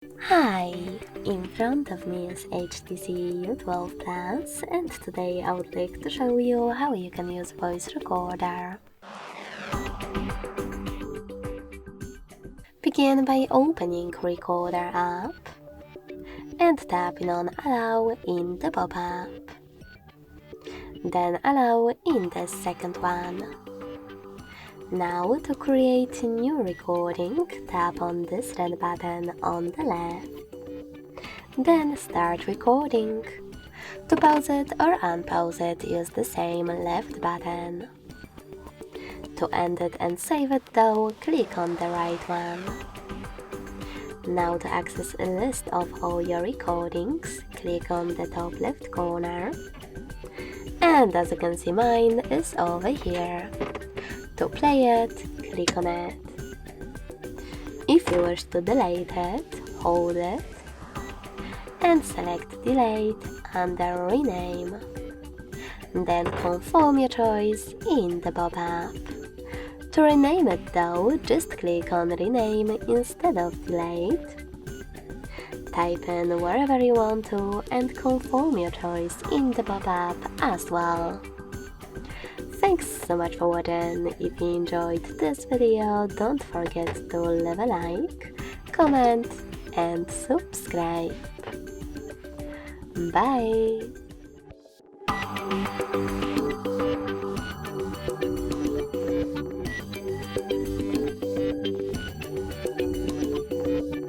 Hi! In front of me is HTC U12 Plus, and today I would like to show you how you can use voice recorder. Begin by opening Recorder app and tapping on Allow in the pop-up. Then Allow in the second one. Now to create a new recording, tap on this red button on the left. Then start recording. To pause it or unpause it, use the same left button. To end it and save it though, click on the right one. Now to access a list of all your recordings, click on the top left corner. And as you can see, mine is over here. To play it, click on it. If you wish to delete it, hold it and select Delete under Rename. Then confirm your choice in the pop-up. To rename it though, just click on Rename instead of Delete. Type in wherever you want to and confirm your choice in the pop-up as well. Thanks so much for watching. If you enjoyed this video, don't forget to leave a like, comment and subscribe. Bye!